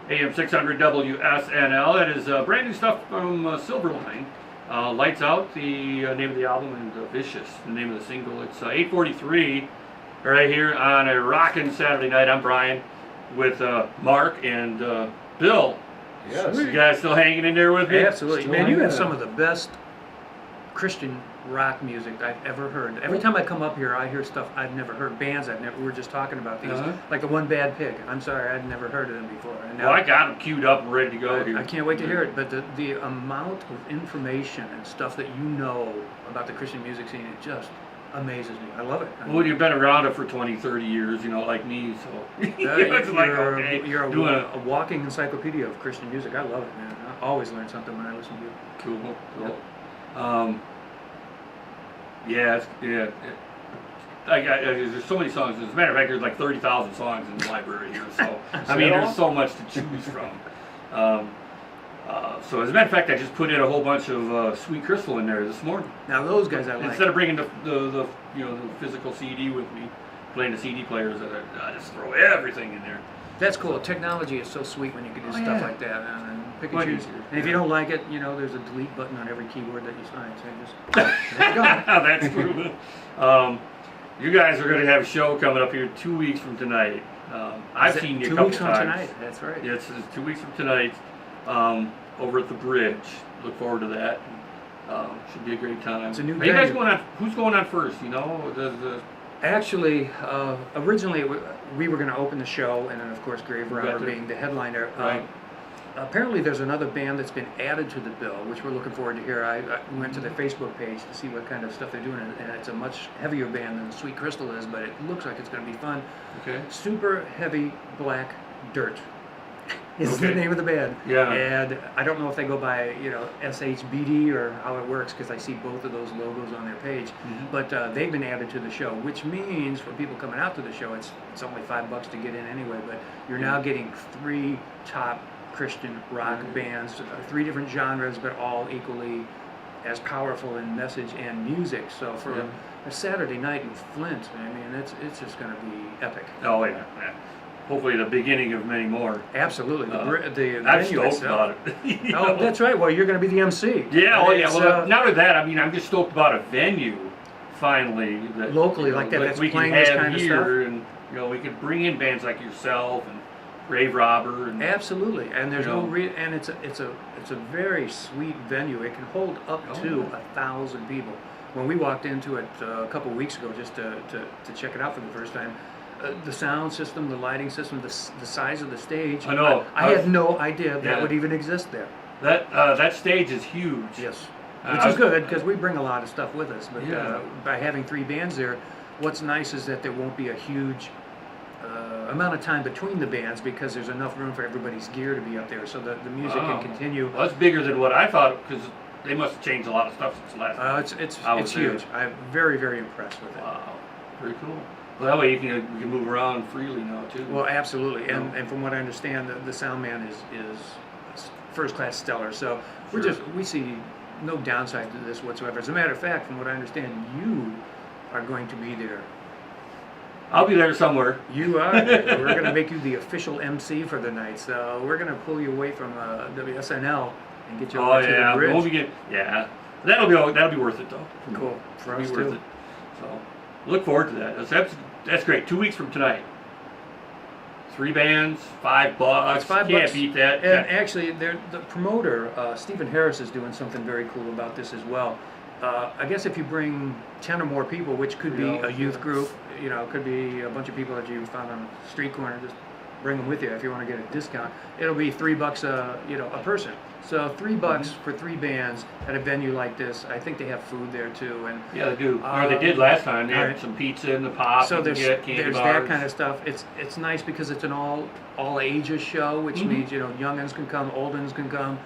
AM600 WSNL. That is brand new stuff from Silverline. Lights Out, the name of the album, and Vicious, the name of the single. It's 8:43 right here on a rockin' Saturday night. I'm Brian with Mark and Bill. Yes. You guys still hanging in there with me? Absolutely. Still Man, you have hanging some of the best Christian rock music I've ever heard. Every time I come up here, I hear stuff I've never heard. Bands I've never. We were just talking about these, like the One Bad Pig. I'm sorry, I'd never heard of them before. And Well, I got them queued up and ready to go here. I can't wait to hear it. But the amount of information and stuff that you know about the Christian music scene, it just amazes me. I love it. Well, you've been around it for 20, 30 years, you know, like me, so it's like, okay, you're doing a walking encyclopedia of Christian music. I love it, man. I always learn something when I listen to you. Cool. Yep. There's so many songs. As a matter of fact, there's like 30,000 songs in the library here. So I mean, there's so much to choose from. So as a matter of fact, I just put in a whole bunch of Sweet Crystal in there this morning. Now those guys I like. Instead of bringing the physical CD with me, playing the CD players, I just throw everything in there. That's cool. Technology is so sweet when you can do stuff like that, and pick and Quite choose. easier. And if you don't like it, you know, there's a delete button on every keyboard that you sign. So you just there you go. That's true. You guys are going to have a show coming up here 2 weeks from tonight. I've seen you a couple 2 weeks from times. tonight. That's right. Yes, it's 2 weeks from tonight. Over at the Bridge. Look forward to that. Should be a great time. It's a new Are you guys venue. going on? Who's going on first? You know, Actually, originally we were going to open the show, and then of course Grave Robber there. being the headliner. Right. Apparently, there's another band that's been added to the bill, which we're looking forward to hear. I went to their Facebook page to see what kind of stuff they're doing, and it's a much heavier band than Sweet Crystal is, but it looks like it's going to be fun. Okay. Super Heavy Black Dirt is the Okay. name of the band. Yeah. And I don't know if they go by, SHBD or how it works, because I see both of those logos on their page. But they've been added to the show, which means for people coming out to the show, it's only $5 to get in anyway. But you're now getting 3 top Christian rock bands, 3 different genres, but all equally as powerful in message and music. So for a Saturday night in Flint, I mean, it's just going to be epic. Oh yeah. Hopefully the beginning of many more. Absolutely. The I'm venue stoked itself. about it. You Oh, know? that's right. Well, you're going to be the MC. Yeah, oh yeah. It's, Well, not only that, I mean, I'm just stoked about a venue, finally. That, Locally, like that, that's we can playing this have kind of here, stuff. and we could bring in bands like yourself and Grave Robber. And, Absolutely, and there's no You know. and it's a very sweet venue. It can hold up to 1,000 people. When we walked into it a couple weeks ago, just to check it out for the first time, the sound system, the lighting system, the size of the stage. I know. I had no idea that Yeah. would even exist there. That stage is huge. Yes, which is good because we bring a lot of stuff with us. But Yeah. by having 3 bands there, what's nice is that there won't be a huge amount of time between the bands because there's enough room for everybody's gear to be up there, so that the music Wow. can continue. Well, that's bigger than what I thought because they must have changed a lot of stuff since last time. It's I was there. huge. I'm very, very impressed with it. Wow, very cool. Well, that way you can move around freely now too. Well, absolutely, and from what I understand, the sound man is first class stellar. So Sure. we see no downside to this whatsoever. As a matter of fact, from what I understand, you are going to be there. I'll be there somewhere. You are. We're going to make you the official MC for the night. So we're going to pull you away from WSNL and get you over to the bridge. Won't we get, that'll be worth it though. Cool. For It'll us be worth too. it. So look forward to that. That's great. 2 weeks from tonight. 3 bands, $5. It's $5. Can't beat that. And actually, the promoter, Stephen Harris, is doing something very cool about this as well. I guess if you bring 10 or more people, which could be a youth group, it could be a bunch of people that you found on a street corner, just bring them with you if you want to get a discount. It'll be $3 a person. So $3 for 3 bands at a venue like this. I think they have food there too, and Yeah, they do. Or they did last time. They had right. some pizza in the pop. so you there's can get candy there's bars. that kind of stuff. It's nice because it's an all ages show, which means youngins can come, oldins can come.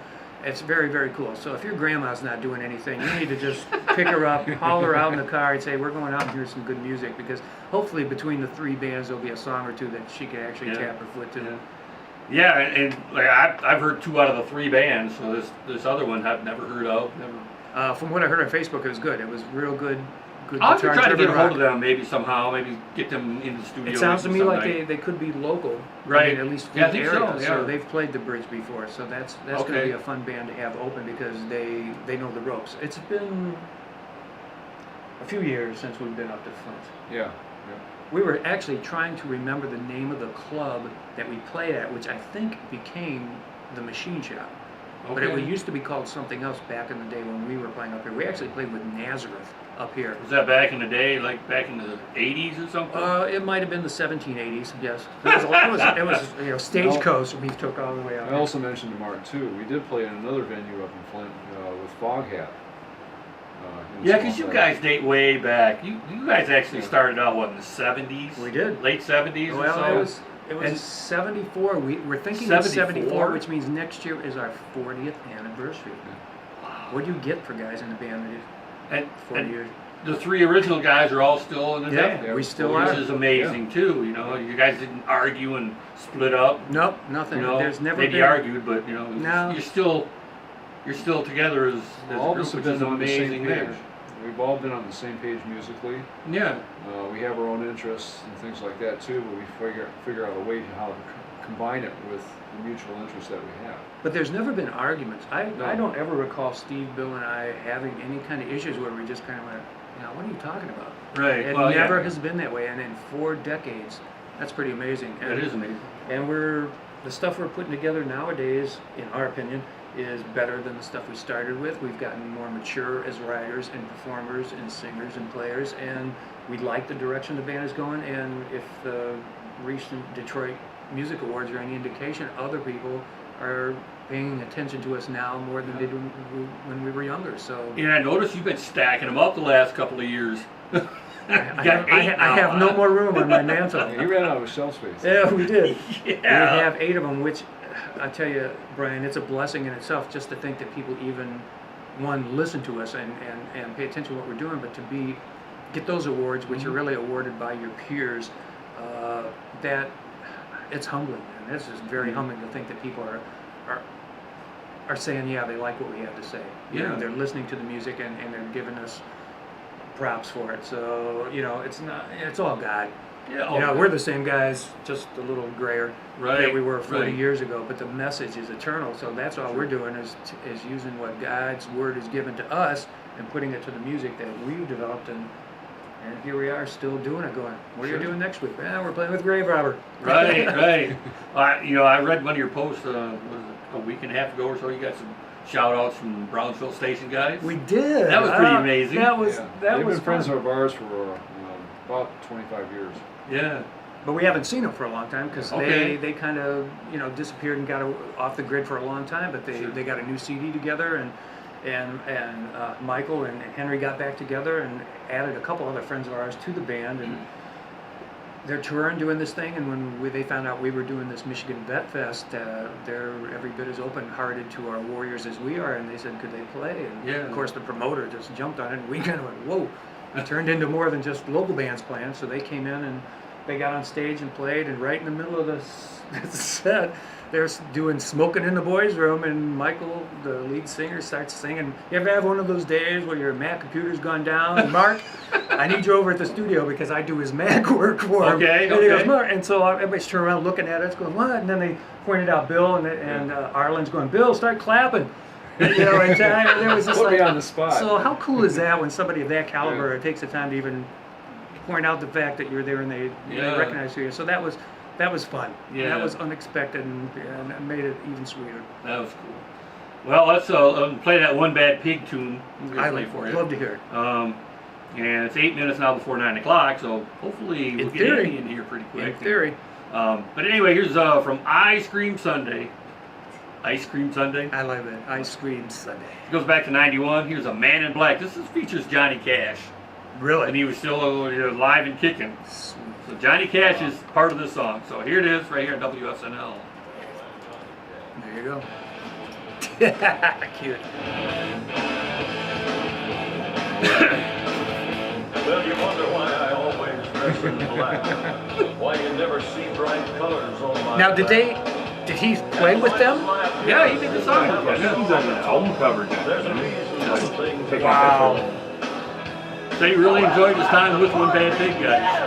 It's very, very cool. So if your grandma's not doing anything, you need to just pick her up, haul her out in the car, and say, we're going out and hear some good music, because hopefully between the 3 bands there'll be a song or 2 that she can actually tap her foot to. Yeah, and like I've heard 2 out of the 3 bands, so this other one I've never heard of. From what I heard on Facebook, it was good. It was real good good I'll have to guitar try to driven get a hold rock. of them maybe somehow, maybe get them in the studio. It sounds to maybe me some like night. they could be local, Right. I mean, at least Yeah, I the think area. so, yeah. They've played the bridge before, so that's going to Okay. be a fun band to have open because they know the ropes. It's been a few years since we've been up to Flint. Yeah. We were actually trying to remember the name of the club that we played at, which I think became the Machine Shop. But Okay. it used to be called something else back in the day when we were playing up here. We actually played with Nazareth up here. Was that back in the day, like back in the 80s or something? It might have been the 1780s, yes. It was Stagecoach we took all the way up. I also mentioned to Mark too. We did play in another venue up in Flint with Foghat. Yeah, because you guys date way back. You guys actually started out, what, in the 70s? We did. Late 70s or Well, so? it was And- 74. We're thinking of 74? 74, which means next year is our 40th anniversary. Wow. What do you get for guys in the band that And, is 40 and years? the three original guys are all still in the band. Yeah, we still Which are. is amazing too, you know. You guys didn't argue and split up. Nope, nothing. You know, There's never maybe been. argued, but you know, No. you're still together as All a of us group, have which is been on the same amazing page. there. We've all been on the same page musically. Yeah. We have our own interests and things like that too, but we figure out a way to how to combine it with the mutual interests that we have. But there's never been arguments. I No. don't ever recall Steve, Bill, and I having any kind of issues where we just kind of went, you know, what are you talking about? Right. It well, never yeah. has been that way, and in 4 decades, that's pretty amazing. And, It is amazing. And the stuff we're putting together nowadays, in our opinion, is better than the stuff we started with. We've gotten more mature as writers and performers and singers and players, and we like the direction the band is going. And if the recent Detroit Music Awards are any indication, other people are paying attention to us now more than they did when we were younger. So Yeah, I noticed you've been stacking them up the last couple of years. I have no more room on my mantle. He ran out of shelf space. Yeah, we did. Yeah. We have 8 of them, which I tell you, Brian, it's a blessing in itself just to think that people even, one, listen to us and pay attention to what we're doing, but to get those awards, which are really awarded by your peers, that it's humbling. And this is very humbling to think that people are saying, yeah, they like what we have to say. You know, Yeah. they're listening to the music and they're giving us props for it. So, you know, it's all God. Yeah, You know, we're the same guys, just a little grayer Right, that we were 40 right. years ago, but the message is eternal. So that's all we're doing is using what God's word has given to us and putting it to the music that we've developed, and here we are still doing it. Going, what are you Sure. doing next week? We're playing with Grave Robber. Right, right. I read one of your posts, what was it, a week and a half ago or so. You got some shout outs from Brownsville Station guys. We did. That was pretty amazing. That was Yeah. that They've was been friends fun. of ours for about 25 years. Yeah. But we haven't seen them for a long time because Okay. they kind of disappeared and got off the grid for a long time. But Sure. they got a new CD together, and Michael and Henry got back together and added a couple other friends of ours to the band, and they're touring doing this thing. And when they found out we were doing this Michigan Vet Fest, they're every bit as open-hearted to our Warriors as we are, and they said, could they play? And Yeah. of course the promoter just jumped on it, and we kind of went, whoa. It turned into more than just local bands playing, so they came in and they got on stage and played, and right in the middle of the set, they're doing Smoking in the Boys' Room, and Michael, the lead singer, starts singing, you ever have one of those days where your Mac computer's gone down? And Mark, I need you over at the studio because I do his Mac work for him. Okay, And he goes, okay. Mark, and so everybody's turning around looking at us going, what? And then they pointed out Bill, and Arlen's going, Bill, start clapping. And there was just Put me like, on the spot. so how cool is that when somebody of that caliber takes the time to even point out the fact that you're there and they Yeah. recognize you? So that was fun. Yeah. That was unexpected and it made it even sweeter. That was cool. Well, let's play that One Bad Pig tune. We're gonna play for you. love to hear it. And it's 8 minutes now before 9 o'clock, so hopefully we'll get theory. Andy in here pretty quick. In theory, But anyway, here's from Ice Cream Sunday. Ice Cream Sunday. I love it. Ice Cream Sunday. It goes back to 91. Here's a Man in Black. This features Johnny Cash. Really? And he was still live and kicking. Sweet. So Johnny Cash is part of this song. So here it is right here on WSNL. There you go. Cute. Well, you wonder why I always dress in black. Why you never see bright colors on my Now, did he play with them? Yeah, he did the song. I think he's on the album cover. There's a reason those things Wow. he really enjoyed his time with One Bad Pig, guys.